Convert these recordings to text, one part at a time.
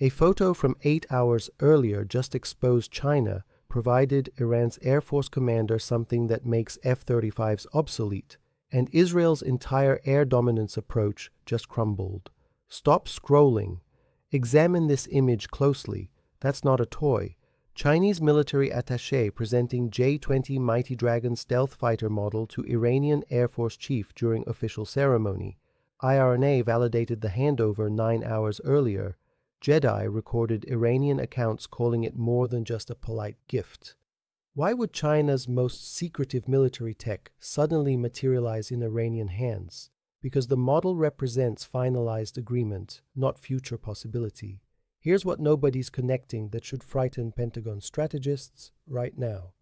A photo from 8 hours earlier just exposed China, provided Iran's Air Force commander something that makes F-35s obsolete, and Israel's entire air dominance approach just crumbled. Stop scrolling. Examine this image closely. That's not a toy. Chinese military attaché presenting J-20 Mighty Dragon stealth fighter model to Iranian Air Force chief during official ceremony. IRNA validated the handover 9 hours earlier. Jedi recorded Iranian accounts calling it more than just a polite gift. Why would China's most secretive military tech suddenly materialize in Iranian hands? Because the model represents finalized agreement, not future possibility. Here's what nobody's connecting that should frighten Pentagon strategists right now.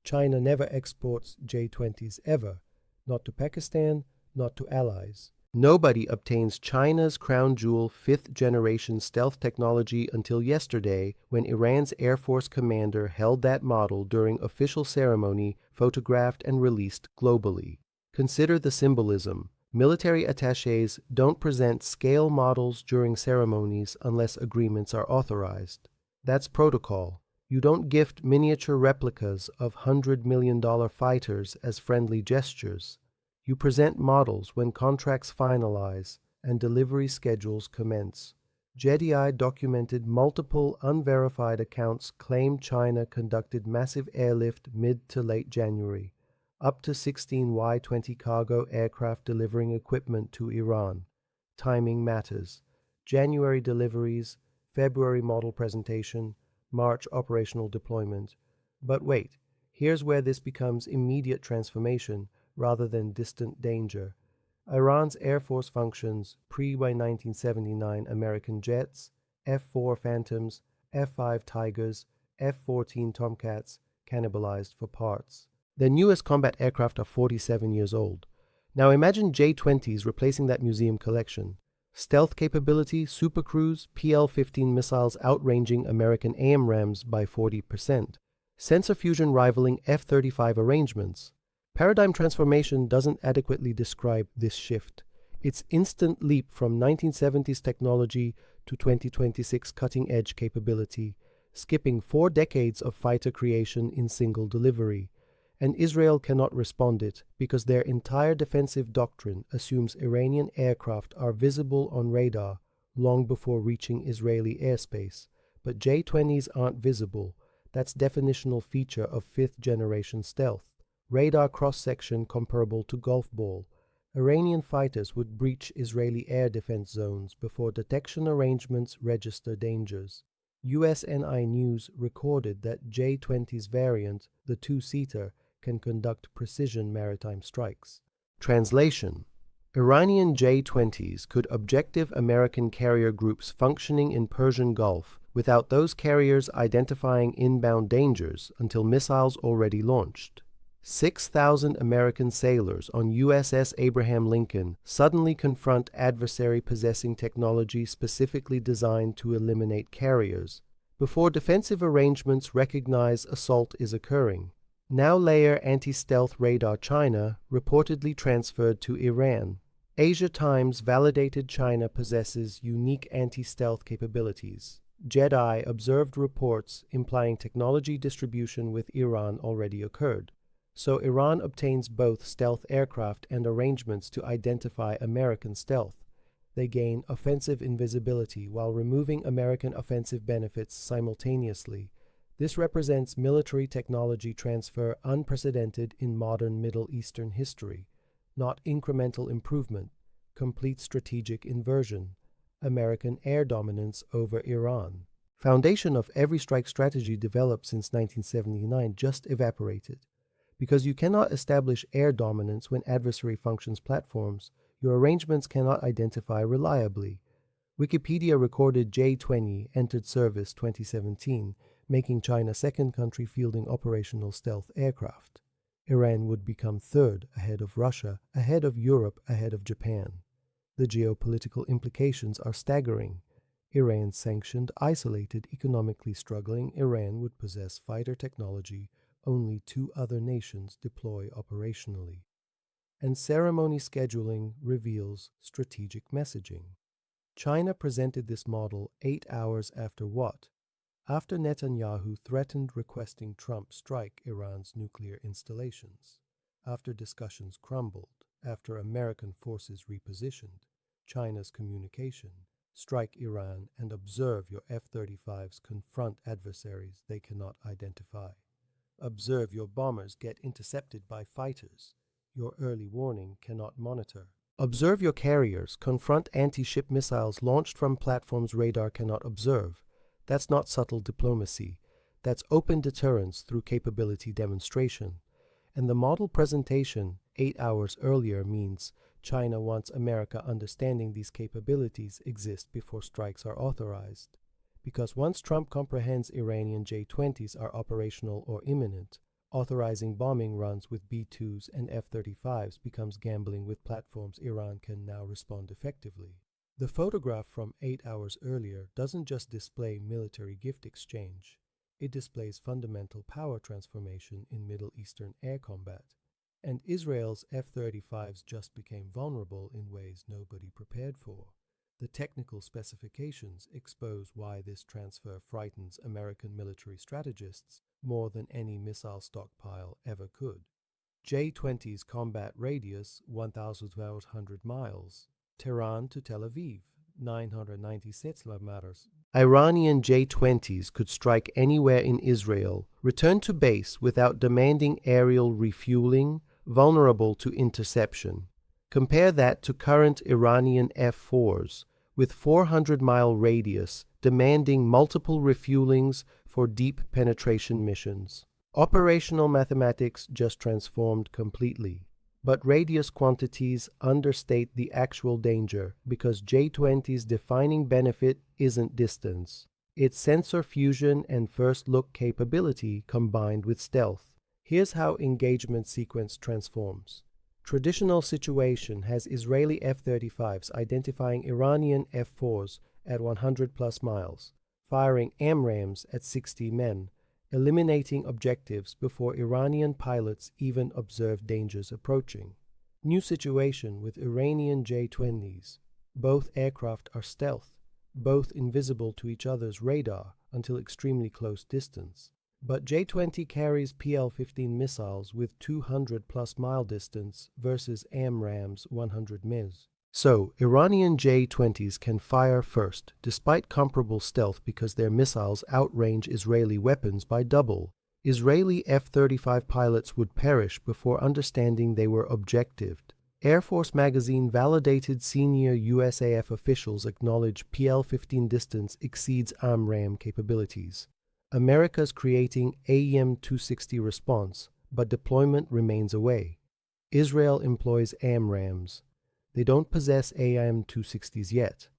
China never exports J-20s ever, not to Pakistan, not to allies. Nobody obtains China's crown jewel 5th generation stealth technology until yesterday, when Iran's Air Force commander held that model during official ceremony, photographed and released globally. Consider the symbolism. Military attachés don't present scale models during ceremonies unless agreements are authorized. That's protocol. You don't gift miniature replicas of $100 million fighters as friendly gestures. You present models when contracts finalize and delivery schedules commence. JEDI documented multiple unverified accounts claim China conducted massive airlift mid to late January, up to 16 Y-20 cargo aircraft delivering equipment to Iran. Timing matters. January deliveries, February model presentation, March operational deployment. But wait, here's where this becomes immediate transformation rather than distant danger. Iran's Air Force functions pre-1979 American jets, F-4 Phantoms, F-5 Tigers, F-14 Tomcats, cannibalized for parts. Their newest combat aircraft are 47 years old. Now imagine J-20s replacing that museum collection. Stealth capability, supercruise, PL-15 missiles outranging American AMRAAMs by 40%. Sensor fusion rivaling F-35 arrangements. Paradigm transformation doesn't adequately describe this shift. Its instant leap from 1970s technology to 2026 cutting-edge capability, skipping 4 decades of fighter creation in single delivery. And Israel cannot respond it because their entire defensive doctrine assumes Iranian aircraft are visible on radar long before reaching Israeli airspace. But J-20s aren't visible. That's definitional feature of 5th generation stealth. Radar cross-section comparable to golf ball. Iranian fighters would breach Israeli air defense zones before detection arrangements register dangers. USNI News recorded that J-20's variant, the two-seater, can conduct precision maritime strikes. Translation: Iranian J-20s could objective American carrier groups functioning in Persian Gulf without those carriers identifying inbound dangers until missiles already launched. 6,000 American sailors on USS Abraham Lincoln suddenly confront adversary possessing technology specifically designed to eliminate carriers, before defensive arrangements recognize assault is occurring. Now layer anti-stealth radar China reportedly transferred to Iran. Asia Times validated China possesses unique anti-stealth capabilities. JEDI observed reports implying technology distribution with Iran already occurred. So Iran obtains both stealth aircraft and arrangements to identify American stealth. They gain offensive invisibility while removing American offensive benefits simultaneously. This represents military technology transfer unprecedented in modern Middle Eastern history, not incremental improvement, complete strategic inversion, American air dominance over Iran. Foundation of every strike strategy developed since 1979 just evaporated. Because you cannot establish air dominance when adversary functions platforms, your arrangements cannot identify reliably. Wikipedia recorded J-20 entered service 2017, making China second country fielding operational stealth aircraft. Iran would become third, ahead of Russia, ahead of Europe, ahead of Japan. The geopolitical implications are staggering. Iran sanctioned, isolated, economically struggling, Iran would possess fighter technology only 2 other nations deploy operationally. And ceremony scheduling reveals strategic messaging. China presented this model 8 hours after what? After Netanyahu threatened requesting Trump strike Iran's nuclear installations, after discussions crumbled, after American forces repositioned, China's communication, strike Iran and observe your F-35s confront adversaries they cannot identify. Observe your bombers get intercepted by fighters your early warning cannot monitor. Observe your carriers confront anti-ship missiles launched from platforms radar cannot observe. That's not subtle diplomacy. That's open deterrence through capability demonstration. And the model presentation 8 hours earlier means China wants America understanding these capabilities exist before strikes are authorized. Because once Trump comprehends Iranian J-20s are operational or imminent, authorizing bombing runs with B-2s and F-35s becomes gambling with platforms Iran can now respond effectively. The photograph from 8 hours earlier doesn't just display military gift exchange. It displays fundamental power transformation in Middle Eastern air combat. And Israel's F-35s just became vulnerable in ways nobody prepared for. The technical specifications expose why this transfer frightens American military strategists more than any missile stockpile ever could. J-20's combat radius 1,200 miles. Tehran to Tel Aviv 996 kilometers. Iranian J-20s could strike anywhere in Israel, return to base without demanding aerial refueling, vulnerable to interception. Compare that to current Iranian F-4s, with 400-mile radius, demanding multiple refuelings for deep penetration missions. Operational mathematics just transformed completely. But radius quantities understate the actual danger because J-20's defining benefit isn't distance. It's sensor fusion and first-look capability combined with stealth. Here's how engagement sequence transforms. Traditional situation has Israeli F-35s identifying Iranian F-4s at 100 plus miles, firing AMRAAMs at 60 men, eliminating objectives before Iranian pilots even observe dangers approaching. New situation with Iranian J-20s. Both aircraft are stealth, both invisible to each other's radar until extremely close distance. But J-20 carries PL-15 missiles with 200 plus mile distance versus AMRAAM's 100 ms. So, Iranian J-20s can fire first, despite comparable stealth because their missiles outrange Israeli weapons by double. Israeli F-35 pilots would perish before understanding they were objectived. Air Force magazine validated senior USAF officials acknowledge PL-15 distance exceeds AMRAAM capabilities. America's creating AEM-260 response, but deployment remains away. Israel employs AMRAAMs. They don't possess AEM-260s yet.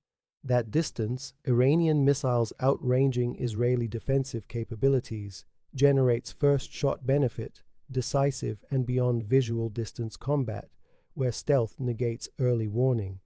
That distance, Iranian missiles outranging Israeli defensive capabilities, generates first-shot benefit, decisive and beyond visual distance combat, where stealth negates early warning.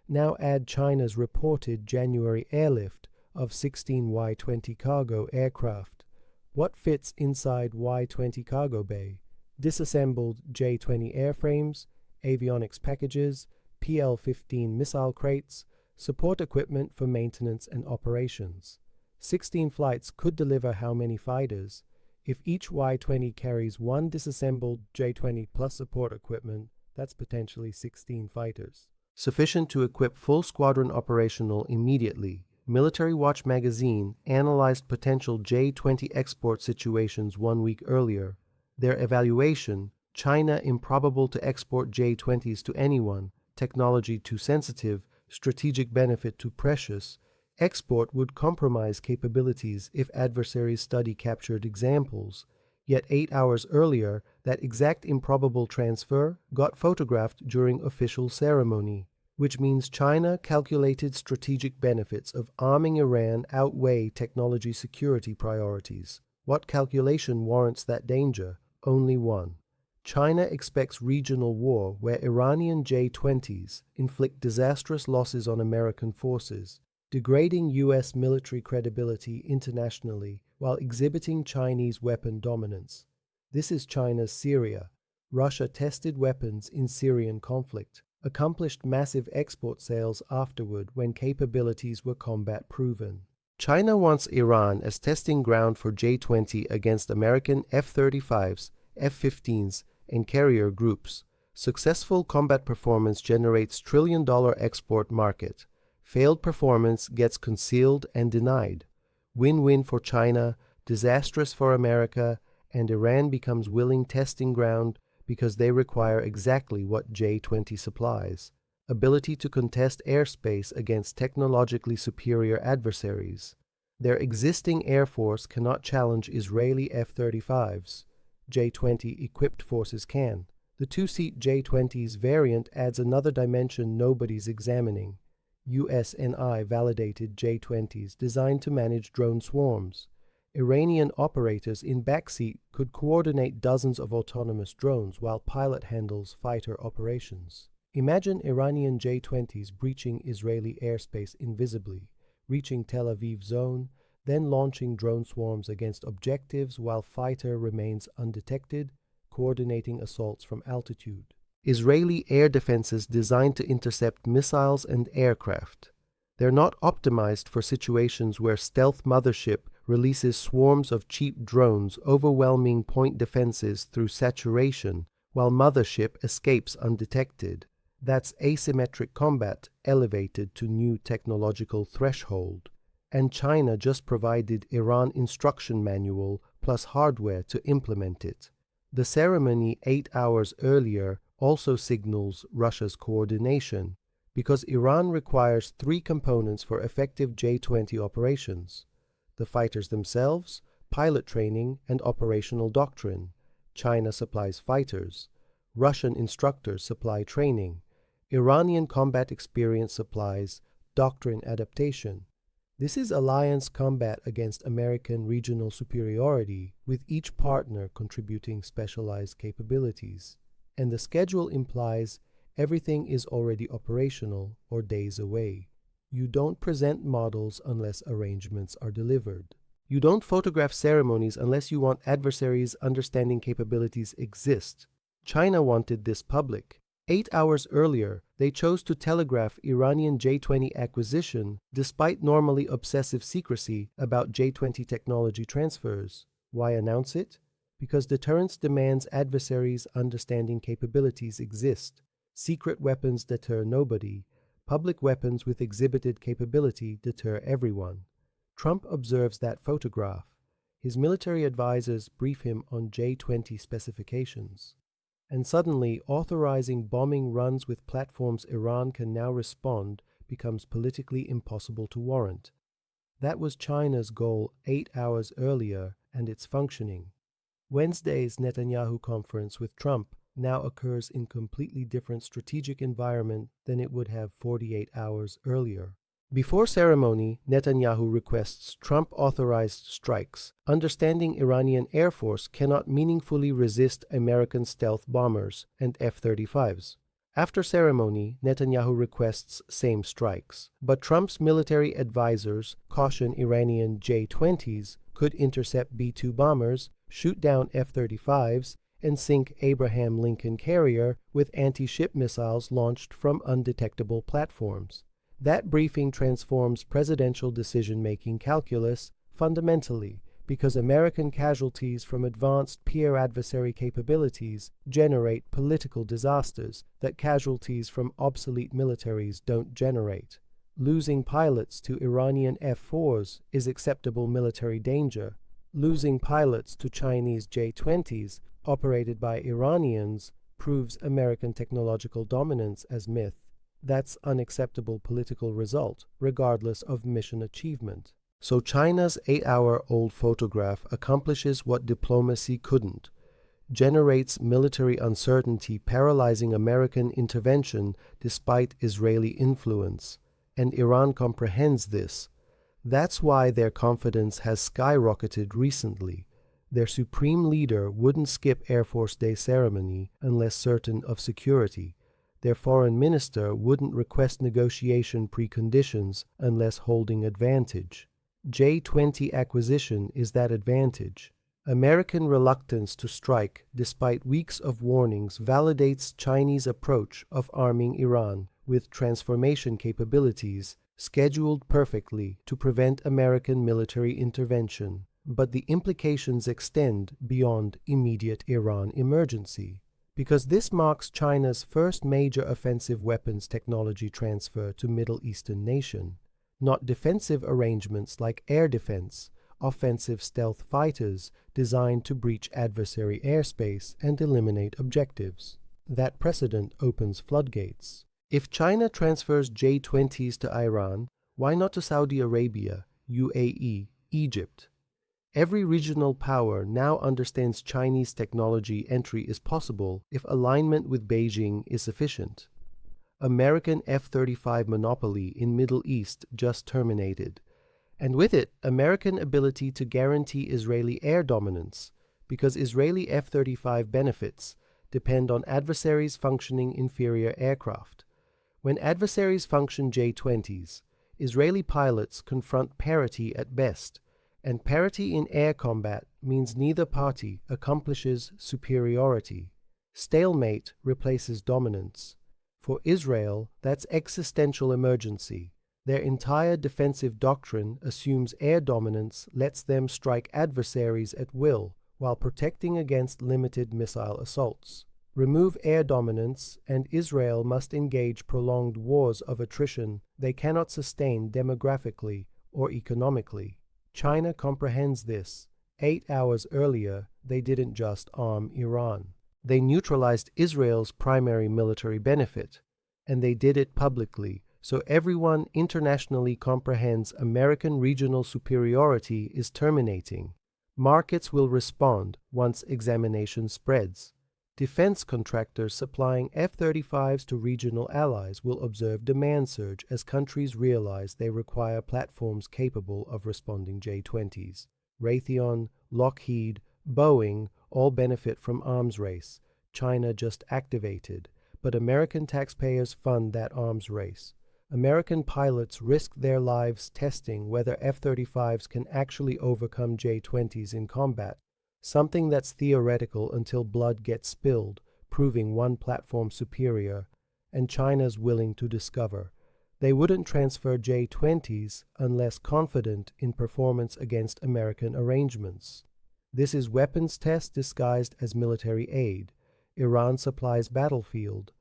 Now add China's reported January airlift of 16 Y-20 cargo aircraft. What fits inside Y-20 cargo bay? Disassembled J-20 airframes, avionics packages, PL-15 missile crates, support equipment for maintenance and operations. 16 flights could deliver how many fighters? If each Y-20 carries one disassembled J-20 plus support equipment, that's potentially 16 fighters. Sufficient to equip full squadron operational immediately. Military Watch magazine analyzed potential J-20 export situations 1 week earlier. Their evaluation, China improbable to export J-20s to anyone, technology too sensitive, strategic benefit too precious, export would compromise capabilities if adversaries study captured examples. Yet 8 hours earlier, that exact improbable transfer got photographed during official ceremony, which means China calculated strategic benefits of arming Iran outweigh technology security priorities. What calculation warrants that danger? Only one. China expects regional war where Iranian J-20s inflict disastrous losses on American forces, degrading U.S. military credibility internationally while exhibiting Chinese weapon dominance. This is China's Syria. Russia tested weapons in Syrian conflict. accomplished massive export sales afterward when capabilities were combat proven. China wants Iran as testing ground for J-20 against American F-35s, F-15s, and carrier groups. Successful combat performance generates trillion-dollar export market. Failed performance gets concealed and denied. Win-win for China, disastrous for America, and Iran becomes willing testing ground because they require exactly what J-20 supplies: ability to contest airspace against technologically superior adversaries. Their existing air force cannot challenge Israeli F-35s. J-20 equipped forces can. The two-seat J-20's variant adds another dimension nobody's examining. USNI validated J-20s designed to manage drone swarms. Iranian operators in backseat could coordinate dozens of autonomous drones while pilot handles fighter operations. Imagine Iranian J-20s breaching Israeli airspace invisibly, reaching Tel Aviv zone, then launching drone swarms against objectives while fighter remains undetected, coordinating assaults from altitude. Israeli air defenses designed to intercept missiles and aircraft. They're not optimized for situations where stealth mothership releases swarms of cheap drones overwhelming point defenses through saturation, while mothership escapes undetected. That's asymmetric combat elevated to new technological threshold. And China just provided Iran instruction manual plus hardware to implement it. The ceremony 8 hours earlier also signals Russia's coordination, because Iran requires 3 components for effective J-20 operations: the fighters themselves, pilot training, and operational doctrine. China supplies fighters. Russian instructors supply training. Iranian combat experience supplies doctrine adaptation. This is alliance combat against American regional superiority, with each partner contributing specialized capabilities. And the schedule implies everything is already operational or days away. You don't present models unless arrangements are delivered. You don't photograph ceremonies unless you want adversaries' understanding capabilities exist. China wanted this public. 8 hours earlier, they chose to telegraph Iranian J-20 acquisition despite normally obsessive secrecy about J-20 technology transfers. Why announce it? Because deterrence demands adversaries' understanding capabilities exist. Secret weapons deter nobody. Public weapons with exhibited capability deter everyone. Trump observes that photograph. His military advisors brief him on J-20 specifications. And suddenly, authorizing bombing runs with platforms Iran can now respond becomes politically impossible to warrant. That was China's goal 8 hours earlier, and it's functioning. Wednesday's Netanyahu conference with Trump now occurs in completely different strategic environment than it would have 48 hours earlier. Before ceremony, Netanyahu requests Trump-authorized strikes. Understanding Iranian Air Force cannot meaningfully resist American stealth bombers and F-35s. After ceremony, Netanyahu requests same strikes. But Trump's military advisors caution Iranian J-20s could intercept B-2 bombers, shoot down F-35s, and sink Abraham Lincoln carrier with anti-ship missiles launched from undetectable platforms. That briefing transforms presidential decision-making calculus fundamentally, because American casualties from advanced peer adversary capabilities generate political disasters that casualties from obsolete militaries don't generate. Losing pilots to Iranian F-4s is acceptable military danger. Losing pilots to Chinese J-20s operated by Iranians proves American technological dominance as myth. That's unacceptable political result, regardless of mission achievement. So China's 8-hour-old photograph accomplishes what diplomacy couldn't, generates military uncertainty paralyzing American intervention despite Israeli influence, and Iran comprehends this. That's why their confidence has skyrocketed recently. Their supreme leader wouldn't skip Air Force Day ceremony unless certain of security. Their foreign minister wouldn't request negotiation preconditions unless holding advantage. J-20 acquisition is that advantage. American reluctance to strike, despite weeks of warnings, validates Chinese approach of arming Iran with transformation capabilities scheduled perfectly to prevent American military intervention. But the implications extend beyond immediate Iran emergency, because this marks China's first major offensive weapons technology transfer to Middle Eastern nation, not defensive arrangements like air defense, offensive stealth fighters designed to breach adversary airspace and eliminate objectives. That precedent opens floodgates. If China transfers J-20s to Iran, why not to Saudi Arabia, UAE, Egypt? Every regional power now understands Chinese technology entry is possible if alignment with Beijing is sufficient. American F-35 monopoly in Middle East just terminated, and with it, American ability to guarantee Israeli air dominance, because Israeli F-35 benefits depend on adversaries functioning inferior aircraft. When adversaries function J-20s, Israeli pilots confront parity at best, and parity in air combat means neither party accomplishes superiority. Stalemate replaces dominance. For Israel, that's existential emergency. Their entire defensive doctrine assumes air dominance lets them strike adversaries at will while protecting against limited missile assaults. Remove air dominance, and Israel must engage prolonged wars of attrition they cannot sustain demographically or economically. China comprehends this. 8 hours earlier, they didn't just arm Iran. They neutralized Israel's primary military benefit, and they did it publicly, so everyone internationally comprehends American regional superiority is terminating. Markets will respond once examination spreads. Defense contractors supplying F-35s to regional allies will observe demand surge as countries realize they require platforms capable of responding J-20s. Raytheon, Lockheed, Boeing all benefit from arms race. China just activated, but American taxpayers fund that arms race. American pilots risk their lives testing whether F-35s can actually overcome J-20s in combat, something that's theoretical until blood gets spilled, proving one platform superior, and China's willing to discover. They wouldn't transfer J-20s unless confident in performance against American arrangements. This is weapons test disguised as military aid. Iran supplies battlefield.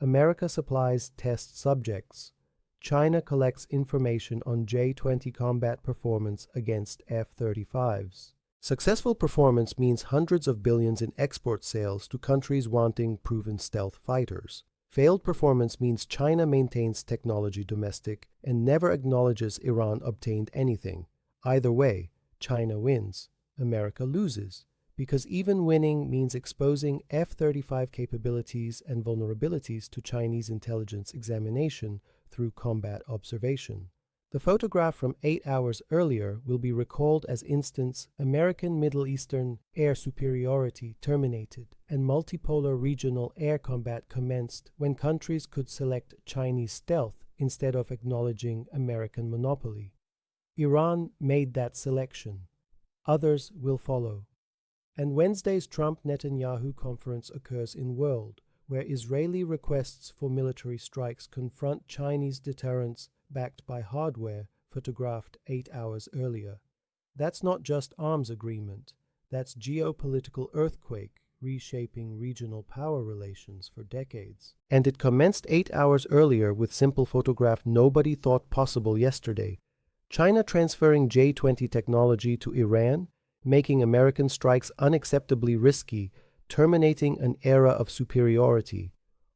America supplies test subjects. China collects information on J-20 combat performance against F-35s. Successful performance means hundreds of billions in export sales to countries wanting proven stealth fighters. Failed performance means China maintains technology domestic and never acknowledges Iran obtained anything. Either way, China wins, America loses, because even winning means exposing F-35 capabilities and vulnerabilities to Chinese intelligence examination through combat observation. The photograph from 8 hours earlier will be recalled as instance American Middle Eastern air superiority terminated and multipolar regional air combat commenced when countries could select Chinese stealth instead of acknowledging American monopoly. Iran made that selection. Others will follow. And Wednesday's Trump-Netanyahu conference occurs in world, where Israeli requests for military strikes confront Chinese deterrence backed by hardware photographed 8 hours earlier. That's not just arms agreement, that's geopolitical earthquake reshaping regional power relations for decades. And it commenced 8 hours earlier with simple photograph nobody thought possible yesterday. China transferring J-20 technology to Iran, making American strikes unacceptably risky, terminating an era of superiority,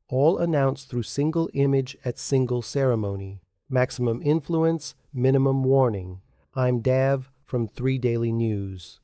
all announced through single image at single ceremony. Maximum influence, minimum warning. I'm Dav from 3 Daily News.